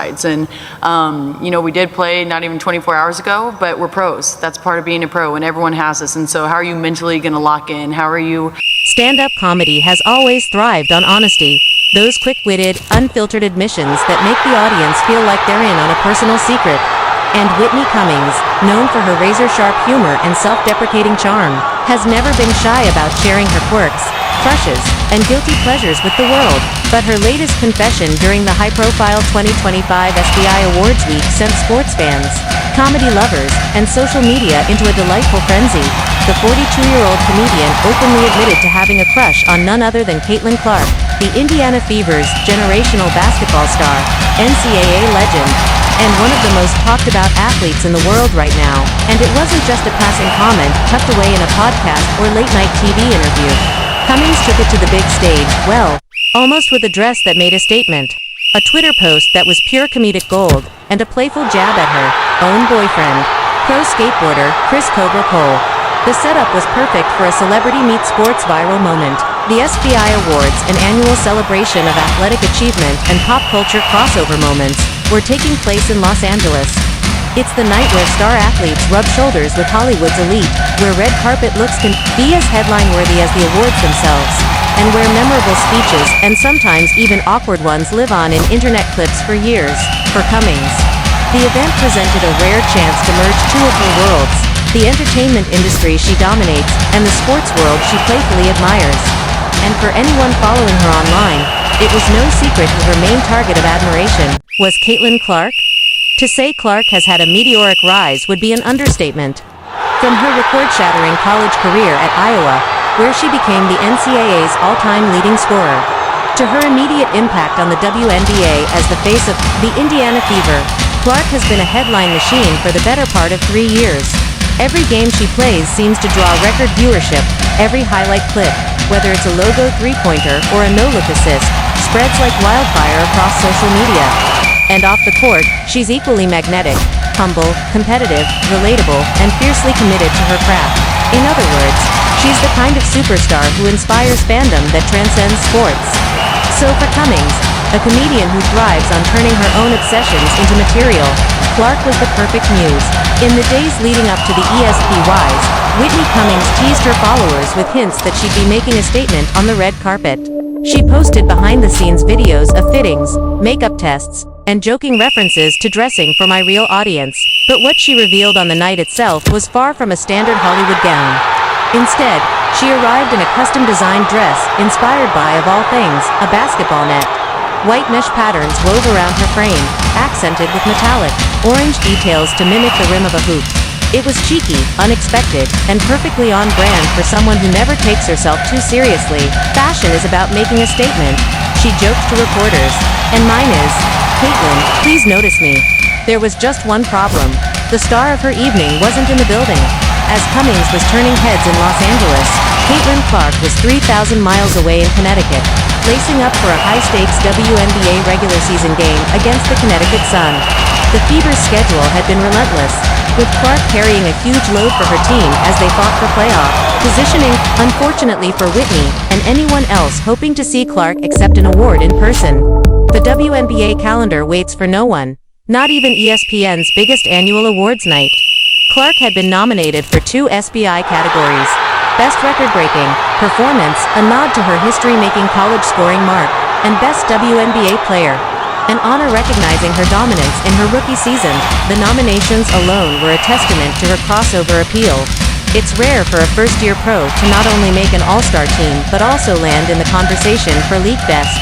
sides. And, we did play not even 24 hours ago, but we're pros. That's part of being a pro, and everyone has this. And so how are you mentally going to lock in? How are you? Stand-up comedy has always thrived on honesty. Those quick-witted, unfiltered admissions that make the audience feel like they're in on a personal secret. And Whitney Cummings, known for her razor-sharp humor and self-deprecating charm, has never been shy about sharing her quirks, crushes, and guilty pleasures with the world. But her latest confession during the high-profile 2025 SBI Awards Week sent sports fans, comedy lovers, and social media into a delightful frenzy. The 42-year-old comedian openly admitted to having a crush on none other than Caitlin Clark, the Indiana Fever's generational basketball star, NCAA legend, and one of the most talked about athletes in the world right now. And it wasn't just a passing comment tucked away in a podcast or late-night TV interview. Cummings took it to the big stage, almost with a dress that made a statement. A Twitter post that was pure comedic gold, and a playful jab at her own boyfriend, pro skateboarder Chris "Cobra" Cole. The setup was perfect for a celebrity meets sports viral moment. The SBI Awards, an annual celebration of athletic achievement and pop culture crossover moments, were taking place in Los Angeles. It's the night where star athletes rub shoulders with Hollywood's elite, where red carpet looks can be as headline-worthy as the awards themselves, and where memorable speeches, and sometimes even awkward ones, live on in internet clips for years. For Cummings, the event presented a rare chance to merge two of her worlds, the entertainment industry she dominates, and the sports world she playfully admires. And for anyone following her online, it was no secret who her main target of admiration was Caitlin Clark. To say Clark has had a meteoric rise would be an understatement. From her record-shattering college career at Iowa, where she became the NCAA's all-time leading scorer, to her immediate impact on the WNBA as the face of the Indiana Fever, Clark has been a headline machine for the better part of 3 years. Every game she plays seems to draw record viewership. Every highlight clip, whether it's a logo three-pointer or a no-look assist, spreads like wildfire across social media. And off the court, she's equally magnetic, humble, competitive, relatable, and fiercely committed to her craft. In other words, she's the kind of superstar who inspires fandom that transcends sports. So for Cummings, a comedian who thrives on turning her own obsessions into material, Clark was the perfect muse. In the days leading up to the ESPYs, Whitney Cummings teased her followers with hints that she'd be making a statement on the red carpet. She posted behind-the-scenes videos of fittings, makeup tests, and joking references to dressing for my real audience. But what she revealed on the night itself was far from a standard Hollywood gown. Instead, she arrived in a custom-designed dress, inspired by, of all things, a basketball net. White mesh patterns wove around her frame, accented with metallic, orange details to mimic the rim of a hoop. It was cheeky, unexpected, and perfectly on brand for someone who never takes herself too seriously. Fashion is about making a statement, she joked to reporters. And mine is, Caitlin, please notice me. There was just one problem. The star of her evening wasn't in the building. As Cummings was turning heads in Los Angeles, Caitlin Clark was 3,000 miles away in Connecticut, lacing up for a high-stakes WNBA regular season game against the Connecticut Sun. The Fever's schedule had been relentless, with Clark carrying a huge load for her team as they fought for playoff positioning, unfortunately for Whitney, and anyone else hoping to see Clark accept an award in person. The WNBA calendar waits for no one, not even ESPN's biggest annual awards night. Clark had been nominated for 2 SBI categories: Best Record-Breaking Performance, a nod to her history-making college scoring mark, and Best WNBA Player, an honor recognizing her dominance in her rookie season. The nominations alone were a testament to her crossover appeal. It's rare for a first-year pro to not only make an all-star team but also land in the conversation for league best.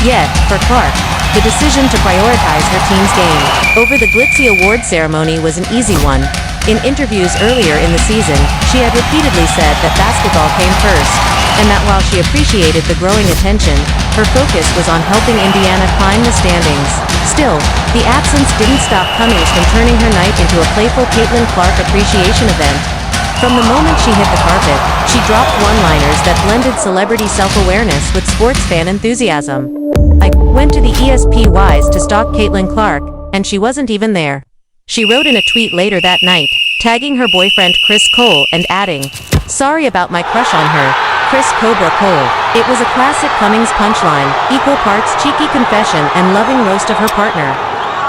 Yet, for Clark, the decision to prioritize her team's game over the glitzy award ceremony was an easy one. In interviews earlier in the season, she had repeatedly said that basketball came first, and that while she appreciated the growing attention, her focus was on helping Indiana climb the standings. Still, the absence didn't stop Cummings from turning her night into a playful Caitlin Clark appreciation event. From the moment she hit the carpet, she dropped one-liners that blended celebrity self-awareness with sports fan enthusiasm. I went to the ESPYs to stalk Caitlin Clark, and she wasn't even there. She wrote in a tweet later that night, tagging her boyfriend Chris Cole and adding, "Sorry about my crush on her, Chris Cobra Cole." It was a classic Cummings punchline, equal parts cheeky confession and loving roast of her partner.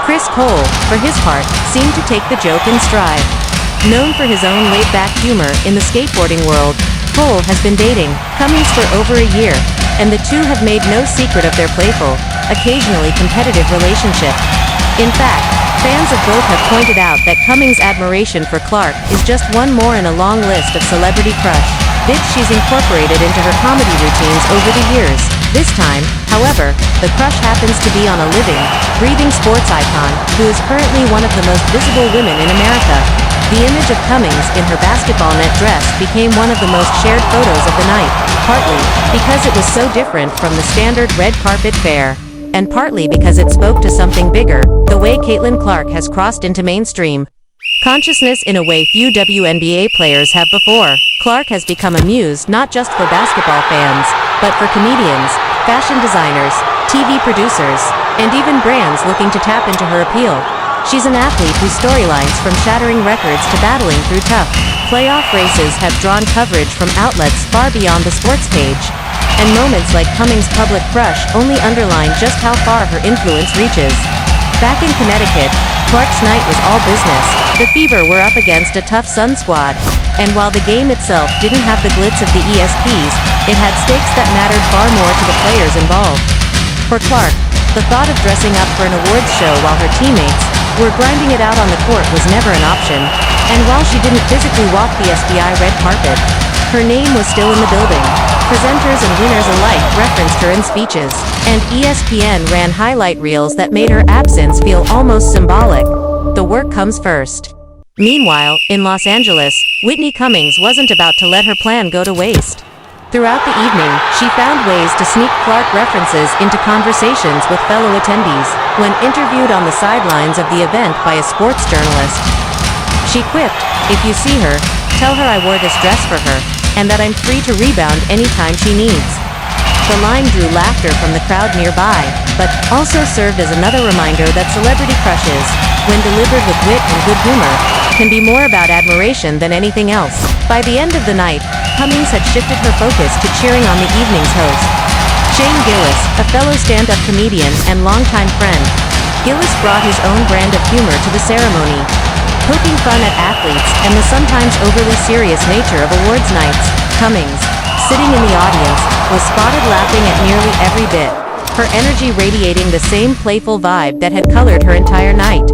Chris Cole, for his part, seemed to take the joke in stride. Known for his own laid-back humor in the skateboarding world, Cole has been dating Cummings for over a year, and the two have made no secret of their playful, occasionally competitive relationship. In fact, fans of both have pointed out that Cummings' admiration for Clark is just one more in a long list of celebrity crush bits she's incorporated into her comedy routines over the years. This time, however, the crush happens to be on a living, breathing sports icon who is currently one of the most visible women in America. The image of Cummings in her basketball net dress became one of the most shared photos of the night, partly because it was so different from the standard red carpet fare, and partly because it spoke to something bigger, the way Caitlin Clark has crossed into mainstream consciousness in a way few WNBA players have before. Clark has become a muse not just for basketball fans, but for comedians, fashion designers, TV producers, and even brands looking to tap into her appeal. She's an athlete whose storylines from shattering records to battling through tough playoff races have drawn coverage from outlets far beyond the sports page. And moments like Cummings' public crush only underline just how far her influence reaches. Back in Connecticut, Clark's night was all business. The Fever were up against a tough Sun squad, and while the game itself didn't have the glitz of the ESPs, it had stakes that mattered far more to the players involved. For Clark, the thought of dressing up for an awards show while her teammates were grinding it out on the court was never an option, and while she didn't physically walk the SBI red carpet, her name was still in the building. Presenters and winners alike referenced her in speeches, and ESPN ran highlight reels that made her absence feel almost symbolic. The work comes first. Meanwhile, in Los Angeles, Whitney Cummings wasn't about to let her plan go to waste. Throughout the evening, she found ways to sneak Clark references into conversations with fellow attendees. When interviewed on the sidelines of the event by a sports journalist, she quipped, "If you see her, tell her I wore this dress for her, and that I'm free to rebound anytime she needs." The line drew laughter from the crowd nearby, but also served as another reminder that celebrity crushes, when delivered with wit and good humor, can be more about admiration than anything else. By the end of the night, Cummings had shifted her focus to cheering on the evening's host, Shane Gillis, a fellow stand-up comedian and longtime friend. Gillis brought his own brand of humor to the ceremony, poking fun at athletes and the sometimes overly serious nature of awards nights. Cummings, sitting in the audience, was spotted laughing at nearly every bit, her energy radiating the same playful vibe that had colored her entire night.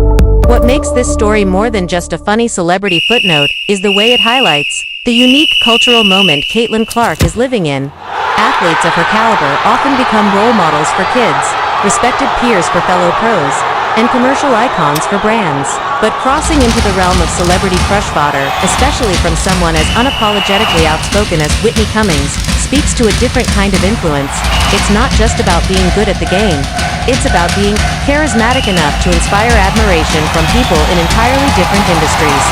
What makes this story more than just a funny celebrity footnote is the way it highlights the unique cultural moment Caitlin Clark is living in. Athletes of her caliber often become role models for kids, respected peers for fellow pros, and commercial icons for brands. But crossing into the realm of celebrity crush fodder, especially from someone as unapologetically outspoken as Whitney Cummings, speaks to a different kind of influence. It's not just about being good at the game. It's about being charismatic enough to inspire admiration from people in entirely different industries.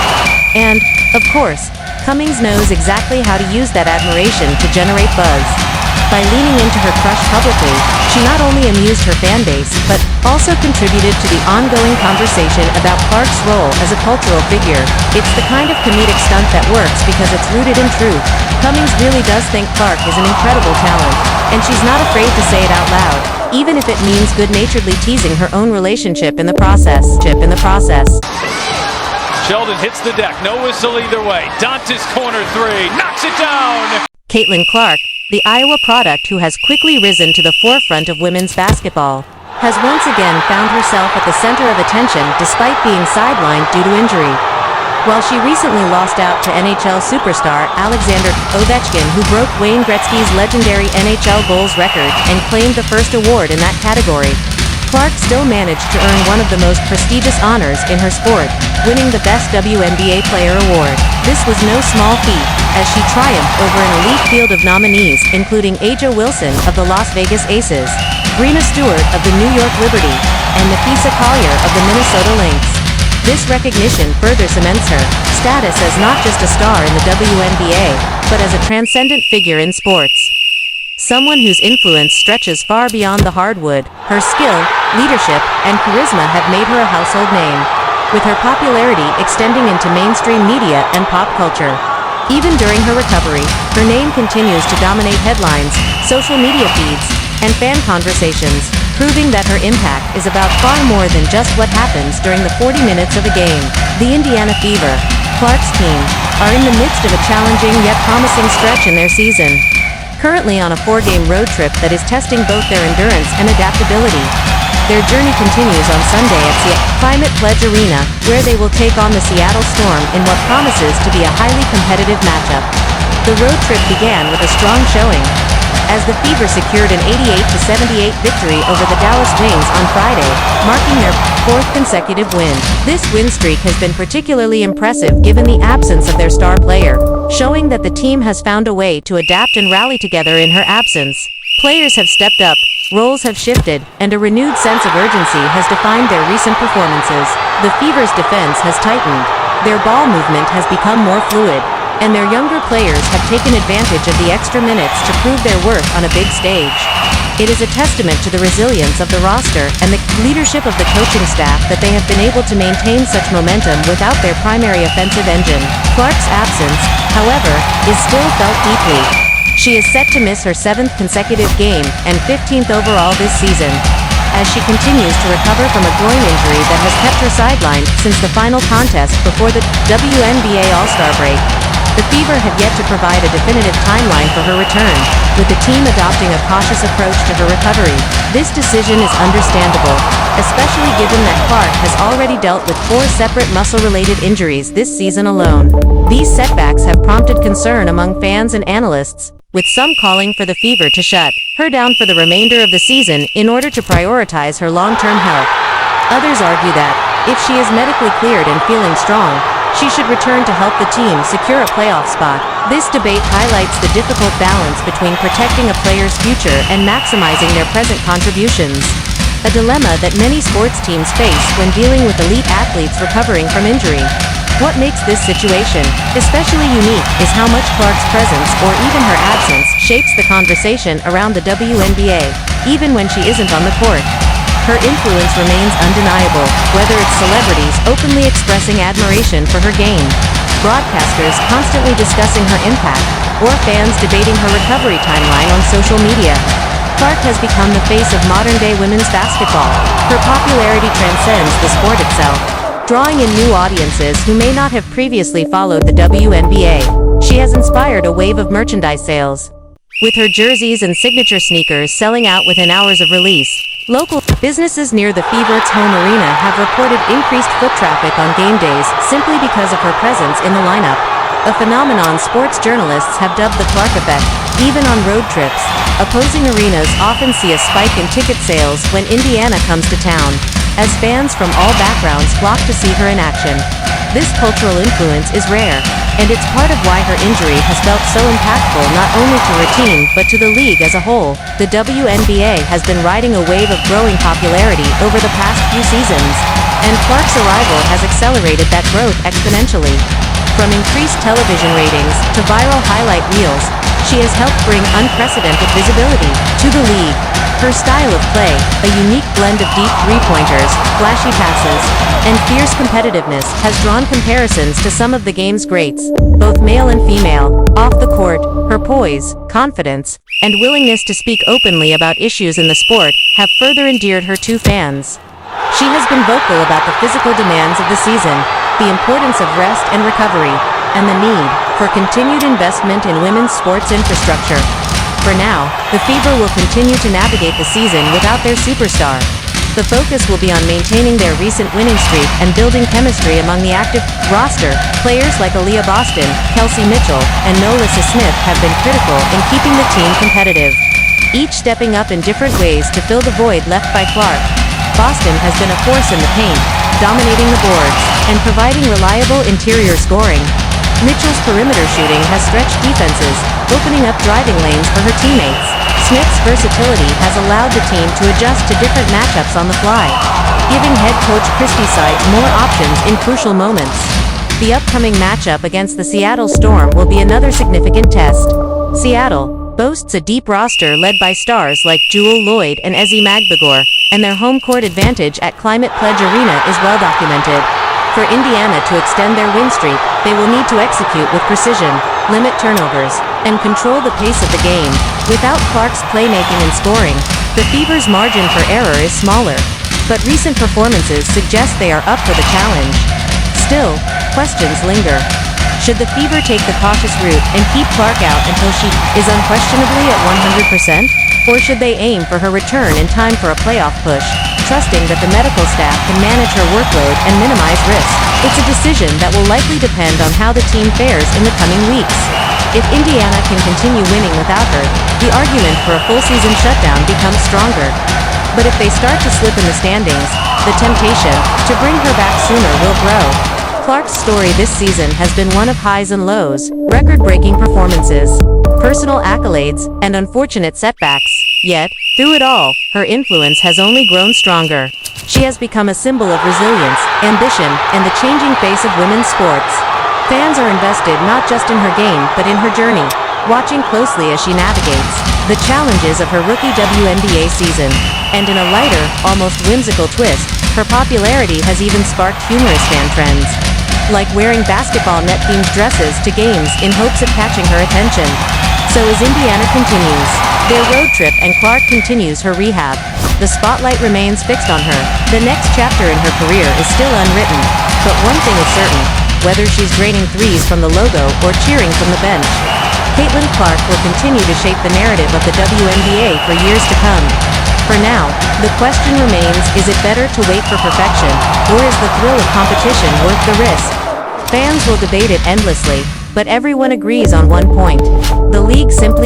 And, of course, Cummings knows exactly how to use that admiration to generate buzz. By leaning into her crush publicly, she not only amused her fan base, but also contributed to the ongoing conversation about Clark's role as a cultural figure. It's the kind of comedic stunt that works because it's rooted in truth. Cummings really does think Clark is an incredible talent, and she's not afraid to say it out loud, even if it means good-naturedly teasing her own relationship in the process. Sheldon hits the deck, no whistle either way. Dantas corner three, knocks it down! Caitlin Clark, the Iowa product who has quickly risen to the forefront of women's basketball, has once again found herself at the center of attention despite being sidelined due to injury. While she recently lost out to NHL superstar Alexander Ovechkin, who broke Wayne Gretzky's legendary NHL goals record and claimed the first award in that category, Clark still managed to earn one of the most prestigious honors in her sport, winning the Best WNBA Player Award. This was no small feat, as she triumphed over an elite field of nominees, including A'ja Wilson of the Las Vegas Aces, Breanna Stewart of the New York Liberty, and Napisa Collier of the Minnesota Lynx. This recognition further cements her status as not just a star in the WNBA, but as a transcendent figure in sports. Someone whose influence stretches far beyond the hardwood. Her skill, leadership, and charisma have made her a household name, with her popularity extending into mainstream media and pop culture. Even during her recovery, her name continues to dominate headlines, social media feeds, and fan conversations. proving that her impact is about far more than just what happens during the 40 minutes of a game. The Indiana Fever, Clark's team, are in the midst of a challenging yet promising stretch in their season. Currently on a 4-game road trip that is testing both their endurance and adaptability. Their journey continues on Sunday at Climate Pledge Arena, where they will take on the Seattle Storm in what promises to be a highly competitive matchup. The road trip began with a strong showing, as the Fever secured an 88-78 victory over the Dallas Wings on Friday, marking their 4th consecutive win. This win streak has been particularly impressive given the absence of their star player, showing that the team has found a way to adapt and rally together in her absence. Players have stepped up, roles have shifted, and a renewed sense of urgency has defined their recent performances. The Fever's defense has tightened, their ball movement has become more fluid, and their younger players have taken advantage of the extra minutes to prove their worth on a big stage. It is a testament to the resilience of the roster and the leadership of the coaching staff that they have been able to maintain such momentum without their primary offensive engine. Clark's absence, however, is still felt deeply. She is set to miss her 7th consecutive game and 15th overall this season, as she continues to recover from a groin injury that has kept her sidelined since the final contest before the WNBA All-Star break. The Fever have yet to provide a definitive timeline for her return, with the team adopting a cautious approach to her recovery. This decision is understandable, especially given that Clark has already dealt with 4 separate muscle-related injuries this season alone. These setbacks have prompted concern among fans and analysts, with some calling for the Fever to shut her down for the remainder of the season in order to prioritize her long-term health. Others argue that, if she is medically cleared and feeling strong, she should return to help the team secure a playoff spot. This debate highlights the difficult balance between protecting a player's future and maximizing their present contributions, a dilemma that many sports teams face when dealing with elite athletes recovering from injury. What makes this situation especially unique is how much Clark's presence or even her absence shapes the conversation around the WNBA, even when she isn't on the court. Her influence remains undeniable, whether it's celebrities openly expressing admiration for her game, broadcasters constantly discussing her impact, or fans debating her recovery timeline on social media. Clark has become the face of modern-day women's basketball. Her popularity transcends the sport itself, drawing in new audiences who may not have previously followed the WNBA. She has inspired a wave of merchandise sales, with her jerseys and signature sneakers selling out within hours of release. Local businesses near the Fever's home arena have reported increased foot traffic on game days simply because of her presence in the lineup, a phenomenon sports journalists have dubbed the Clark effect. Even on road trips, opposing arenas often see a spike in ticket sales when Indiana comes to town, as fans from all backgrounds flock to see her in action. This cultural influence is rare, and it's part of why her injury has felt so impactful not only to her team but to the league as a whole. The WNBA has been riding a wave of growing popularity over the past few seasons, and Clark's arrival has accelerated that growth exponentially. From increased television ratings to viral highlight reels, she has helped bring unprecedented visibility to the league. Her style of play, a unique blend of deep three-pointers, flashy passes, and fierce competitiveness, has drawn comparisons to some of the game's greats, both male and female. Off the court, her poise, confidence, and willingness to speak openly about issues in the sport have further endeared her to fans. She has been vocal about the physical demands of the season, the importance of rest and recovery, and the need for continued investment in women's sports infrastructure. For now, the Fever will continue to navigate the season without their superstar. The focus will be on maintaining their recent winning streak and building chemistry among the active roster. Players like Aaliyah Boston, Kelsey Mitchell, and Nolissa Smith have been critical in keeping the team competitive, each stepping up in different ways to fill the void left by Clark. Boston has been a force in the paint, dominating the boards, and providing reliable interior scoring. Mitchell's perimeter shooting has stretched defenses, opening up driving lanes for her teammates. Smith's versatility has allowed the team to adjust to different matchups on the fly, giving head coach Christie Sides more options in crucial moments. The upcoming matchup against the Seattle Storm will be another significant test. Seattle boasts a deep roster led by stars like Jewel Lloyd and Ezi Magbegor, and their home court advantage at Climate Pledge Arena is well documented. For Indiana to extend their win streak, they will need to execute with precision, limit turnovers, and control the pace of the game. Without Clark's playmaking and scoring, The Fever's margin for error is smaller, but recent performances suggest they are up for the challenge. Still, questions linger. Should the Fever take the cautious route and keep Clark out until she is unquestionably at 100%? Or should they aim for her return in time for a playoff push, trusting that the medical staff can manage her workload and minimize risk? It's a decision that will likely depend on how the team fares in the coming weeks. If Indiana can continue winning without her, the argument for a full season shutdown becomes stronger. But if they start to slip in the standings, the temptation to bring her back sooner will grow. Clark's story this season has been one of highs and lows, record-breaking performances, personal accolades, and unfortunate setbacks. Yet, through it all, her influence has only grown stronger. She has become a symbol of resilience, ambition, and the changing face of women's sports. Fans are invested not just in her game but in her journey, watching closely as she navigates the challenges of her rookie WNBA season. And in a lighter, almost whimsical twist, her popularity has even sparked humorous fan trends, like wearing basketball net-themed dresses to games in hopes of catching her attention. So as Indiana continues their road trip and Clark continues her rehab, the spotlight remains fixed on her. The next chapter in her career is still unwritten, but one thing is certain: whether she's draining threes from the logo or cheering from the bench, Caitlin Clark will continue to shape the narrative of the WNBA for years to come. For now, the question remains, is it better to wait for perfection, or is the thrill of competition worth the risk? Fans will debate it endlessly, but everyone agrees on one point: the league simply